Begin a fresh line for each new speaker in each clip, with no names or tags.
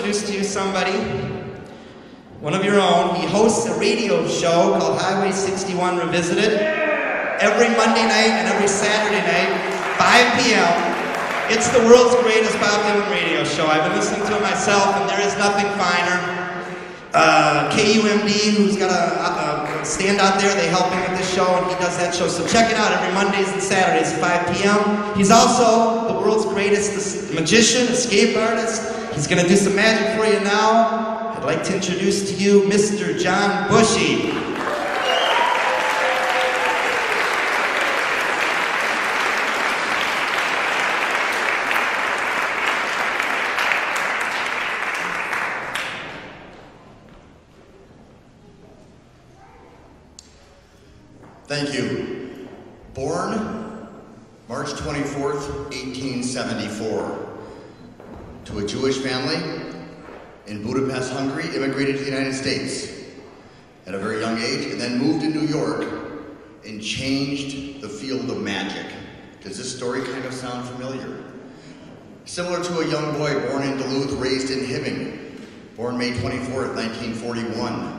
introduce to you somebody, one of your own. He hosts a radio show called Highway 61 Revisited every Monday night and every Saturday night, 5 p.m. It's the world's greatest Bob Dylan radio show. I've been listening to it myself, and there is nothing finer. KUMD, who's got a stand out there, they help him with this show, and he does that show. So check it out every Mondays and Saturdays, 5 p.m. He's also the world's greatest magician, escape artist. He's going to do some magic for you now. I'd like to introduce to you Mr. John Bushey.
Thank you. Born March 24th, 1874, to a Jewish family in Budapest, Hungary, immigrated to the United States at a very young age, and then moved to New York and changed the field of magic. Does this story kind of sound familiar? Similar to a young boy born in Duluth, raised in Hibbing, born May 24th, 1941.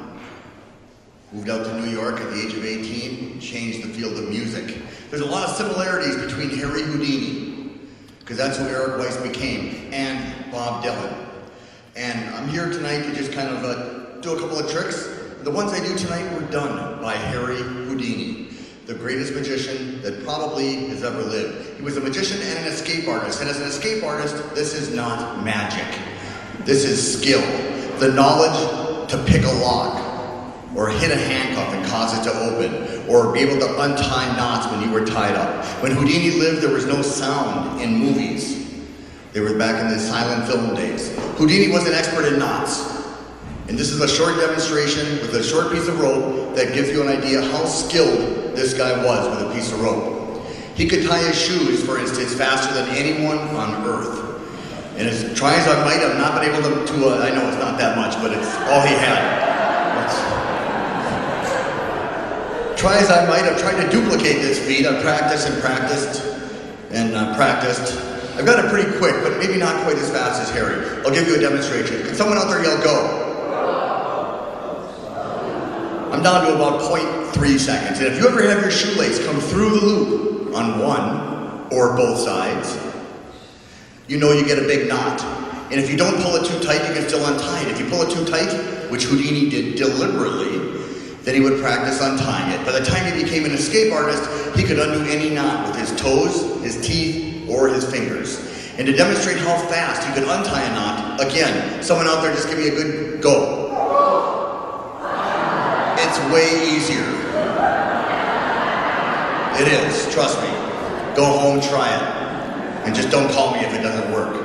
Moved out to New York at the age of 18, changed the field of music. There's a lot of similarities between Harry Houdini, because that's who Eric Weiss became, and Bob Dylan. And I'm here tonight to just kind of do a couple of tricks. The ones I do tonight were done by Harry Houdini, the greatest magician that probably has ever lived. He was a magician and an escape artist, and as an escape artist, this is not magic. This is skill. The knowledge to pick a lock, or hit a handcuff and cause it to open, or be able to untie knots when you were tied up. When Houdini lived, there was no sound in movies. They were back in the silent film days. Houdini was an expert in knots. And this is a short demonstration with a short piece of rope that gives you an idea how skilled this guy was with a piece of rope. He could tie his shoes, for instance, faster than anyone on earth. And as try as I might, I've not been able to I know it's not that much, but it's all he had. Try as I might, I've tried to duplicate this feat. I've practiced and practiced and practiced. I've got it pretty quick, but maybe not quite as fast as Harry. I'll give you a demonstration. Can someone out there yell, go? I'm down to about 0.3 seconds. And if you ever have your shoelace come through the loop on one or both sides, you know you get a big knot. And if you don't pull it too tight, you can still untie it. If you pull it too tight, which Houdini did deliberately, then he would practice untying it. By the time he became an escape artist, he could undo any knot with his toes, his teeth, or his fingers. And to demonstrate how fast he could untie a knot, again, someone out there just give me a good go. It's way easier. It is, trust me. Go home, try it. And just don't call me if it doesn't work.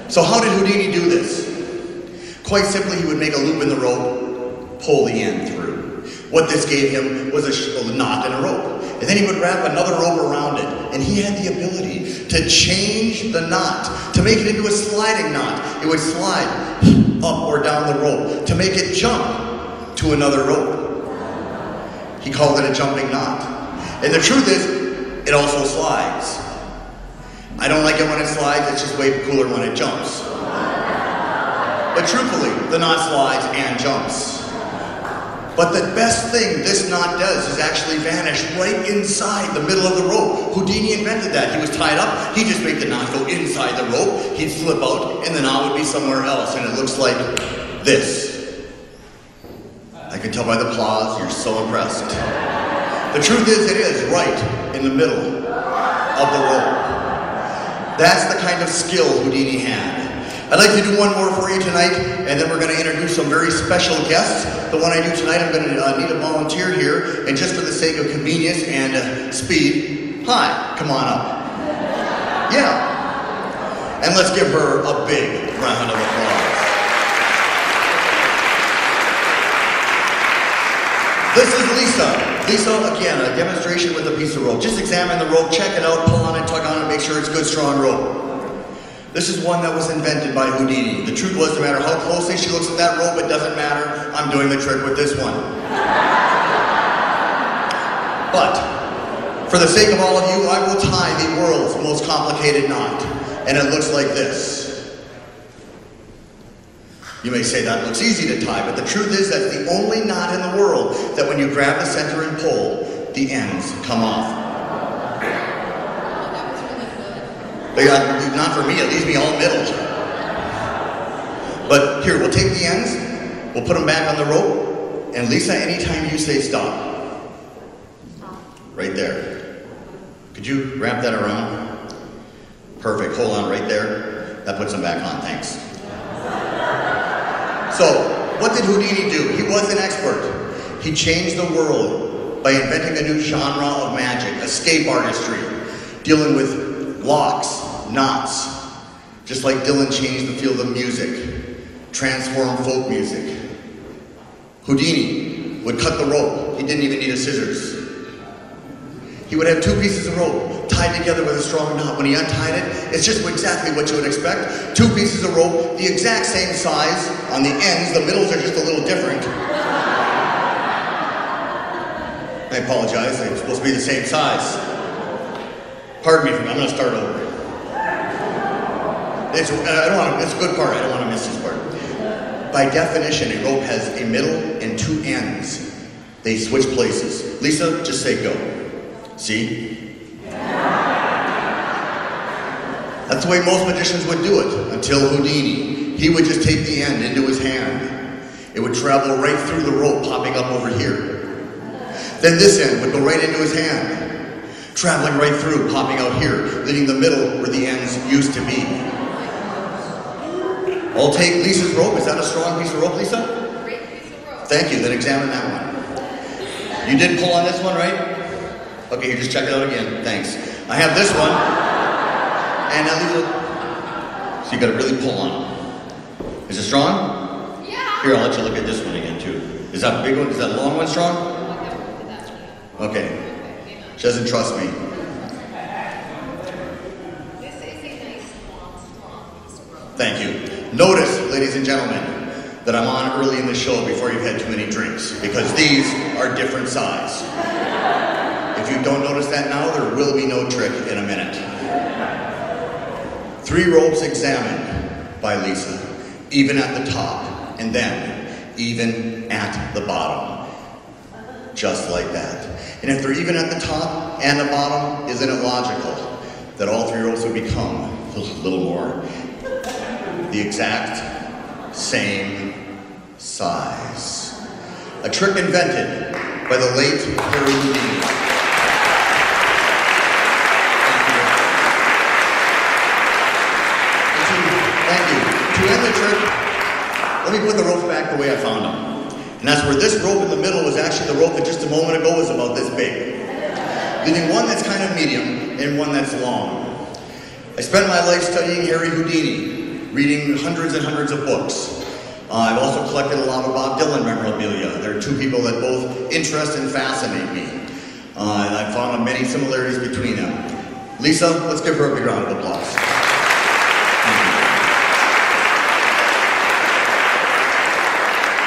So how did Houdini do this? Quite simply, he would make a loop in the rope, pull the end through. What this gave him was a knot in a rope. And then he would wrap another rope around it. And he had the ability to change the knot, to make it into a sliding knot. It would slide up or down the rope, to make it jump to another rope. He called it a jumping knot. And the truth is, it also slides. I don't like it when it slides, it's just way cooler when it jumps. But truthfully, the knot slides and jumps. But the best thing this knot does is actually vanish right inside the middle of the rope. Houdini invented that. He was tied up, he'd just make the knot go inside the rope, he'd slip out, and the knot would be somewhere else, and it looks like this. I can tell by the applause, you're so impressed. The truth is, it is right in the middle of the rope. That's the kind of skill Houdini had. I'd like to do one more for you tonight, and then we're going to introduce some very special guests. The one I do tonight, I'm going to need a volunteer here, and just for the sake of convenience and speed, hi, come on up. Yeah. And let's give her a big round of applause. This is Lisa. Lisa, again, a demonstration with a piece of rope. Just examine the rope, check it out, pull on it, tug on it, make sure it's good, strong rope. This is one that was invented by Houdini. The truth was, no matter how closely she looks at that rope, it doesn't matter. I'm doing the trick with this one. But, for the sake of all of you, I will tie the world's most complicated knot. And it looks like this. You may say that looks easy to tie, but the truth is that's the only knot in the world that when you grab the center and pull, the ends come off. Not for me, it leaves me all middle. But here, we'll take the ends, we'll put them back on the rope, and Lisa, anytime you say stop. Right there. Could you wrap that around? Perfect, hold on right there. That puts them back on, thanks. So, what did Houdini do? He was an expert. He changed the world by inventing a new genre of magic, escape artistry, dealing with locks, knots, just like Dylan changed the field of music, transformed folk music. Houdini would cut the rope. He didn't even need a scissors. He would have two pieces of rope tied together with a strong knot. When he untied it, it's just exactly what you would expect. Two pieces of rope, the exact same size. On the ends, the middles are just a little different. I apologize, they're supposed to be the same size. Pardon me, I'm going to start over. It's a good part, I don't want to miss this part. By definition, a rope has a middle and two ends. They switch places. Lisa, just say go. See? That's the way most magicians would do it, until Houdini. He would just take the end into his hand. It would travel right through the rope, popping up over here. Then this end would go right into his hand, traveling right through, popping out here, leaving the middle where the ends used to be. I'll take Lisa's rope. Is that a strong piece of rope, Lisa?
Great piece of rope.
Thank you, then examine that one. You did pull on this one, right? Okay, here, just check it out again. Thanks. I have this one. And now Lisa. So you gotta really pull on it. Is it strong?
Yeah.
Here, I'll let you look at this one again, too. Is that big one? Is that long one strong? Okay. She doesn't trust me.
This is a nice, long, strong piece of rope.
Thank you. Notice, ladies and gentlemen, that I'm on early in the show before you've had too many drinks, because these are different size. If you don't notice that now, there will be no trick in a minute. 3 ropes examined by Lisa, even at the top, and then even at the bottom. Just like that. And if they're even at the top and the bottom, isn't it logical that all 3 ropes would become a little more the exact same size? A trick invented by the late Harry Houdini. Thank you. To end the trick, let me put the ropes back the way I found them. And that's where this rope in the middle was actually the rope that just a moment ago was about this big. Leaving one that's kind of medium and one that's long. I spent my life studying Harry Houdini, reading hundreds and hundreds of books. I've also collected a lot of Bob Dylan memorabilia. There are 2 people that both interest and fascinate me. And I've found many similarities between them. Lisa, let's give her a big round of applause.